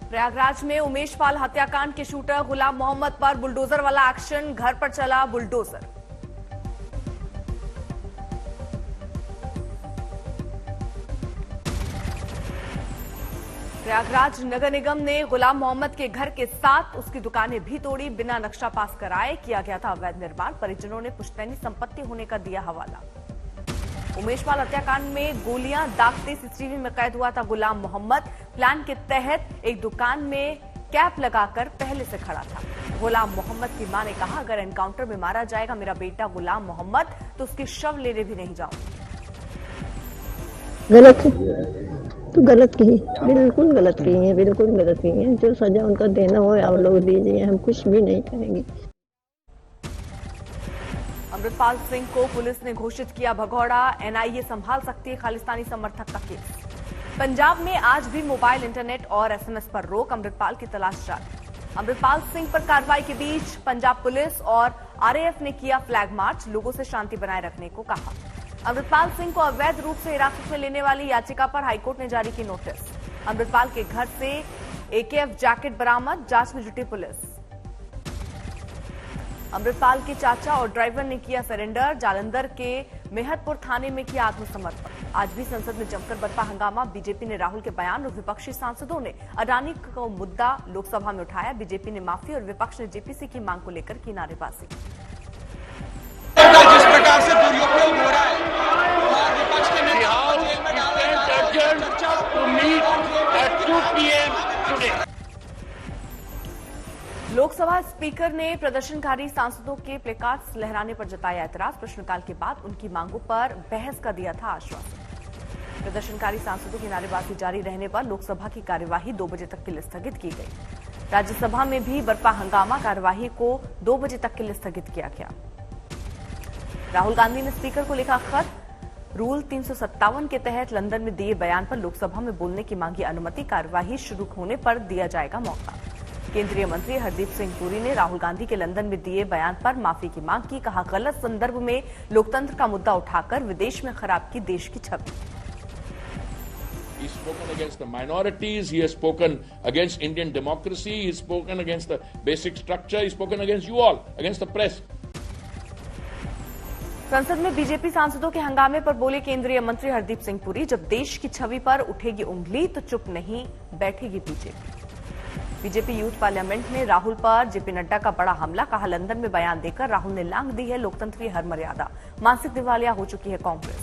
प्रयागराज में उमेश पाल हत्याकांड के शूटर गुलाम मोहम्मद पर बुलडोजर वाला एक्शन, घर पर चला बुलडोजर। प्रयागराज नगर निगम ने गुलाम मोहम्मद के घर के साथ उसकी दुकानें भी तोड़ी, बिना नक्शा पास कराए किया गया था अवैध निर्माण। परिजनों ने पुश्तैनी संपत्ति होने का दिया हवाला। उमेश पाल हत्याकांड में गोलियां दागते सीसीटीवी में कैद हुआ था गुलाम मोहम्मद। प्लान के तहत एक दुकान में कैप लगाकर पहले से खड़ा था। गुलाम मोहम्मद की मां ने कहा, अगर एनकाउंटर में मारा जाएगा मेरा बेटा गुलाम मोहम्मद तो उसकी शव लेने भी नहीं जाऊंगी। गलत तो गलत की, बिल्कुल गलत की है, बिल्कुल गलत की है। जो सजा उनका देना हो आप लोग दीजिए, हम कुछ भी नहीं कहेंगे। अमृतपाल सिंह को पुलिस ने घोषित किया भगौड़ा, एनआईए संभाल सकती है खालिस्तानी समर्थक का केस। पंजाब में आज भी मोबाइल, इंटरनेट और एसएमएस पर रोक, अमृतपाल की तलाश जारी। अमृतपाल सिंह पर कार्रवाई के बीच पंजाब पुलिस और आरएएफ ने किया फ्लैग मार्च, लोगों से शांति बनाए रखने को कहा। अमृतपाल सिंह को अवैध रूप से हिरासत में लेने वाली याचिका पर हाईकोर्ट ने जारी की नोटिस। अमृतपाल के घर से एकेएफ जैकेट बरामद, जांच में जुटी पुलिस। अमृतपाल के चाचा और ड्राइवर ने किया सरेंडर, जालंधर के मेहतपुर थाने में किया आत्मसमर्पण। आज भी संसद में जमकर बरपा हंगामा, बीजेपी ने राहुल के बयान और विपक्षी सांसदों ने अडानी को मुद्दा लोकसभा में उठाया। बीजेपी ने माफी और विपक्ष ने जेपीसी की मांग को लेकर की नारेबाजी। जिस प्रकार से दुरुपयोग हो रहा है और विपक्ष के नेताओं को जेल में डाला जा रहा है। लोकसभा स्पीकर ने प्रदर्शनकारी सांसदों के प्लेकार्ड्स लहराने पर जताया ऐतराज। प्रश्नकाल के बाद उनकी मांगों पर बहस का दिया था आश्वासन। प्रदर्शनकारी सांसदों की नारेबाजी जारी रहने पर लोकसभा की कार्यवाही 2 बजे तक के लिए स्थगित की गई। राज्यसभा में भी बरपा हंगामा, कार्यवाही को 2 बजे तक के लिए स्थगित किया गया। राहुल गांधी ने स्पीकर को लिखा खत, रूल 357 के तहत लंदन में दिए बयान पर लोकसभा में बोलने की मांगी अनुमति, कार्यवाही शुरू होने पर दिया जाएगा मौका। केंद्रीय मंत्री हरदीप सिंह पुरी ने राहुल गांधी के लंदन में दिए बयान पर माफी की मांग की। कहा, गलत संदर्भ में लोकतंत्र का मुद्दा उठाकर विदेश में खराब की देश की छवि। He's spoken against the minorities, he has spoken against Indian democracy, he's spoken against the basic structure, he's spoken against you all, against the press. संसद में बीजेपी सांसदों के हंगामे पर बोले केंद्रीय मंत्री हरदीप सिंह पुरी, जब देश की छवि पर उठेगी उंगली तो चुप नहीं बैठेगी बीजेपी। बीजेपी यूथ पार्लियामेंट में राहुल पर जेपी नड्डा का बड़ा हमला। कहा, लंदन में बयान देकर राहुल ने लांघ दी है लोकतंत्र की हर मर्यादा, मानसिक दिवालिया हो चुकी है कांग्रेस।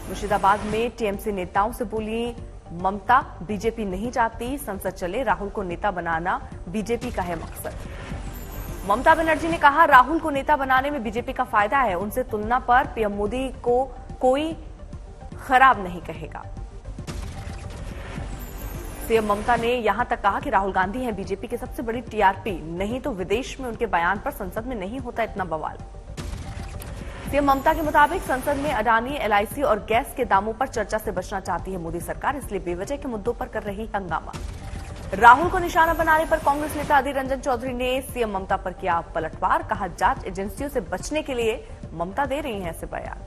मुर्शिदाबाद में टीएमसी नेताओं से बोली ममता, बीजेपी नहीं चाहती संसद चले, राहुल को नेता बनाना बीजेपी का है मकसद। ममता बनर्जी ने कहा, राहुल को नेता बनाने में बीजेपी का फायदा है, उनसे तुलना पर पीएम मोदी को कोई खराब नहीं कहेगा। सीएम ममता ने यहां तक कहा कि राहुल गांधी हैं बीजेपी के सबसे बड़ी टीआरपी, नहीं तो विदेश में उनके बयान पर संसद में नहीं होता इतना बवाल। सीएम ममता के मुताबिक संसद में अडानी, एलआईसी और गैस के दामों पर चर्चा से बचना चाहती है मोदी सरकार, इसलिए बेवजह के मुद्दों पर कर रही हंगामा। राहुल को निशाना बनाने पर कांग्रेस नेता अधीर रंजन चौधरी ने सीएम ममता पर किया पलटवार। कहा, जांच एजेंसियों से बचने के लिए ममता दे रही हैं ऐसे बयान।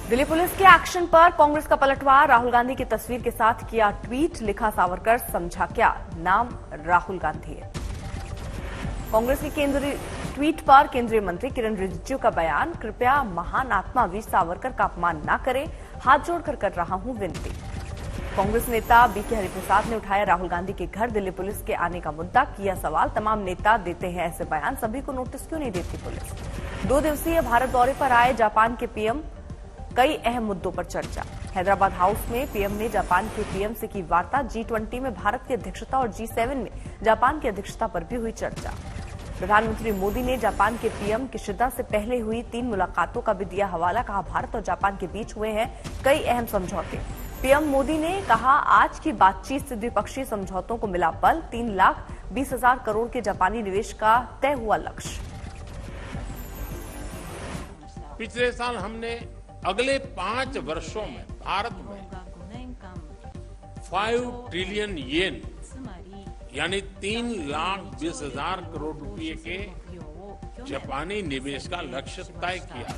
दिल्ली पुलिस के एक्शन पर कांग्रेस का पलटवार, राहुल गांधी की तस्वीर के साथ किया ट्वीट, लिखा सावरकर समझा क्या, नाम राहुल गांधी है। कांग्रेस के केंद्रीय ट्वीट पर केंद्रीय मंत्री किरण रिजिजू का बयान, कृपया महान आत्मा वीर सावरकर का अपमान न करें, हाथ जोड़कर कर रहा हूं विनती। कांग्रेस नेता बीके हरिप्रसाद ने उठाया राहुल गांधी के घर दिल्ली पुलिस के आने का मुद्दा, किया सवाल, तमाम नेता देते हैं ऐसे बयान, सभी को नोटिस क्यों नहीं देती पुलिस। 2 दिवसीय भारत दौरे पर आए जापान के पीएम, कई अहम मुद्दों पर चर्चा। हैदराबाद हाउस में पीएम ने जापान के पीएम से की वार्ता, G20 में भारत की अध्यक्षता और G7 में जापान की अध्यक्षता पर भी हुई चर्चा। प्रधानमंत्री मोदी ने जापान के पीएम किशिदा से पहले हुई 3 मुलाकातों का भी दिया हवाला। कहा, भारत और जापान के बीच हुए हैं कई अहम समझौते। पीएम मोदी ने कहा, आज की बातचीत से द्विपक्षीय समझौतों को मिला बल, 3,20,000 करोड़ के जापानी निवेश का तय हुआ लक्ष्य। पिछले साल हमने अगले 5 वर्षों में भारत में 5 ट्रिलियन येन यानी 3,20,000 करोड़ रुपए के जापानी निवेश का लक्ष्य तय किया था।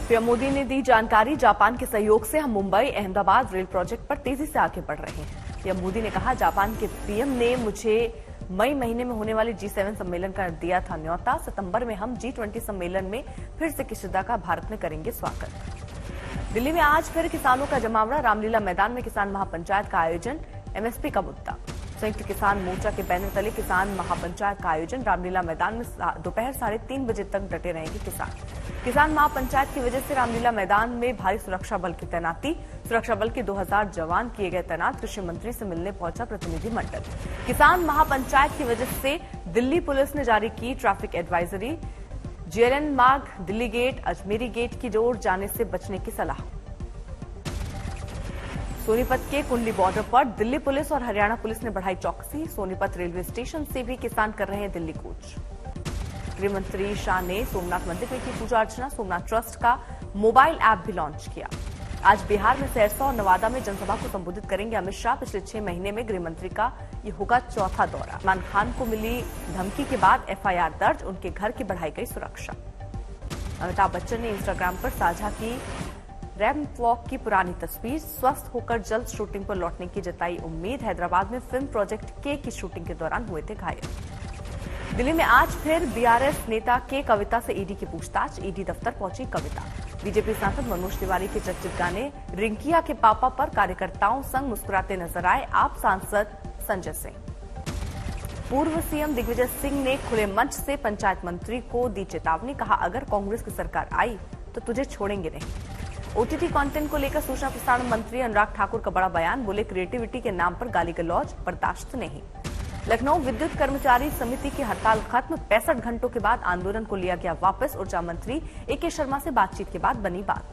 पीएम मोदी ने दी जानकारी, जापान के सहयोग से हम मुंबई अहमदाबाद रेल प्रोजेक्ट पर तेजी से आगे बढ़ रहे हैं। पीएम मोदी ने कहा, जापान के पीएम ने मुझे मई महीने में होने वाले G7 सम्मेलन का दिया था न्योता। सितंबर में हम G20 सम्मेलन में फिर से किशिदा का भारत में करेंगे स्वागत। दिल्ली में आज फिर किसानों का जमावड़ा, रामलीला मैदान में किसान महापंचायत का आयोजन, एमएसपी का मुद्दा। संयुक्त किसान मोर्चा के बैनर तले किसान महापंचायत का आयोजन, रामलीला मैदान में दोपहर 3:30 बजे तक डटे रहेंगे किसान। किसान महापंचायत की वजह से रामलीला मैदान में भारी सुरक्षा बल की तैनाती, सुरक्षा बल के 2000 जवान किए गए तैनात। कृषि मंत्री से मिलने पहुंचा प्रतिनिधिमंडल। किसान महापंचायत की वजह से दिल्ली पुलिस ने जारी की ट्रैफिक एडवाइजरी, जेएलएन मार्ग, दिल्ली गेट, अजमेरी गेट की ओर जाने से बचने की सलाह। सोनीपत के कुंडली बॉर्डर पर दिल्ली पुलिस और हरियाणा पुलिस ने बढ़ाई चौकसी। सोनीपत रेलवे स्टेशन से भी किसान कर रहे हैं दिल्ली कूच। गृह मंत्री शाह ने सोमनाथ मंदिर में की पूजा अर्चना, सोमनाथ ट्रस्ट का मोबाइल ऐप भी लॉन्च किया। आज बिहार में सहरसा और नवादा में जनसभा को संबोधित करेंगे अमित शाह। पिछले 6 महीने में गृह मंत्री का ये होगा चौथा दौरा। सलमान खान को मिली धमकी के बाद एफआईआर दर्ज, उनके घर की बढ़ाई गई सुरक्षा। अमिताभ बच्चन ने इंस्टाग्राम पर साझा की रैंप वॉक की पुरानी तस्वीर, स्वस्थ होकर जल्द शूटिंग पर लौटने की जताई उम्मीद। हैदराबाद में फिल्म प्रोजेक्ट के की शूटिंग के दौरान हुए थे घायल। दिल्ली में आज फिर बीआरएस नेता के कविता से ईडी की पूछताछ, ईडी दफ्तर पहुंची कविता। बीजेपी सांसद मनोज तिवारी के चर्चित गाने रिंकिया के पापा पर कार्यकर्ताओं संग मुस्कुराते नजर आए आप सांसद संजय सिंह। पूर्व सीएम दिग्विजय सिंह ने खुले मंच से पंचायत मंत्री को दी चेतावनी, कहा अगर कांग्रेस की सरकार आई तो तुझे छोड़ेंगे नहीं। ओटीटी कंटेंट को लेकर सूचना प्रसारण मंत्री अनुराग ठाकुर का बड़ा बयान, बोले क्रिएटिविटी के नाम पर गाली गलौज बर्दाश्त नहीं। लखनऊ विद्युत कर्मचारी समिति की हड़ताल खत्म, 65 घंटों के बाद आंदोलन को लिया गया वापस। ऊर्जा मंत्री एके शर्मा से बातचीत के बाद बनी बात।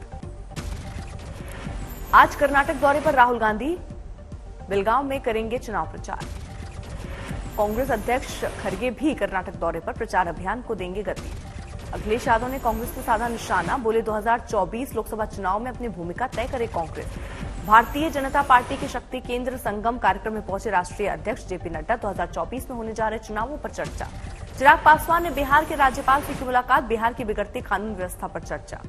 आज कर्नाटक दौरे पर राहुल गांधी बेलगांव में करेंगे चुनाव प्रचार। कांग्रेस अध्यक्ष खड़गे भी कर्नाटक दौरे पर प्रचार अभियान को देंगे गति। अखिलेश यादव ने कांग्रेस पर साधा निशाना, बोले 2024 लोकसभा चुनाव में अपनी भूमिका तय करे कांग्रेस। भारतीय जनता पार्टी के शक्ति केंद्र संगम कार्यक्रम में पहुंचे राष्ट्रीय अध्यक्ष जेपी नड्डा, 2024 में होने जा रहे चुनावों पर चर्चा। चिराग पासवान ने बिहार के राज्यपाल से की मुलाकात, बिहार की बिगड़ती कानून व्यवस्था पर चर्चा।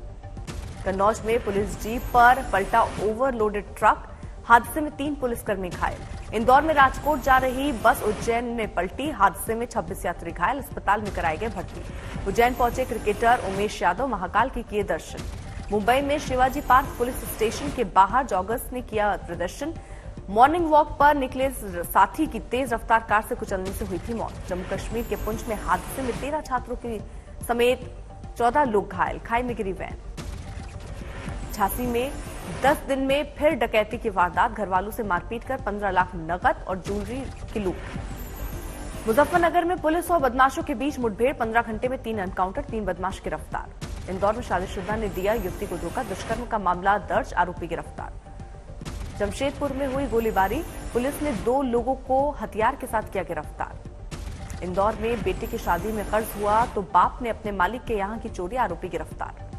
कन्नौज में पुलिस जीप पर पलटा ओवरलोडेड ट्रक, हादसे में 3 पुलिसकर्मी घायल। इंदौर में राजकोट जा रही बस उज्जैन में पलटी, हादसे में 26 यात्री घायल, अस्पताल में कराए गए भर्ती। उज्जैन पहुंचे क्रिकेटर उमेश यादव, महाकाल के किए दर्शन। मुंबई में शिवाजी पार्क पुलिस स्टेशन के बाहर जॉगर्स ने किया प्रदर्शन। मॉर्निंग वॉक पर निकले साथी की तेज रफ्तार कार से कुचलने से हुई थी मौत। जम्मू कश्मीर के पुंछ में हादसे में 13 छात्रों की समेत 14 लोग घायल, खाई में गिरी वैन। झांसी में 10 दिन में फिर डकैती की वारदात, घरवालों से मारपीट कर 15 लाख नकद और ज्वेलरी की लूट। मुजफ्फरनगर में पुलिस और बदमाशों के बीच मुठभेड़, 15 घंटे में 3 एनकाउंटर, 3 बदमाश गिरफ्तार। इंदौर में शादीशुदा ने दिया युवती को धोखा, दुष्कर्म का मामला दर्ज, आरोपी गिरफ्तार। जमशेदपुर में हुई गोलीबारी, पुलिस ने 2 लोगों को हथियार के साथ किया गिरफ्तार। इंदौर में बेटी की शादी में कर्ज हुआ तो बाप ने अपने मालिक के यहां की चोरी, आरोपी गिरफ्तार।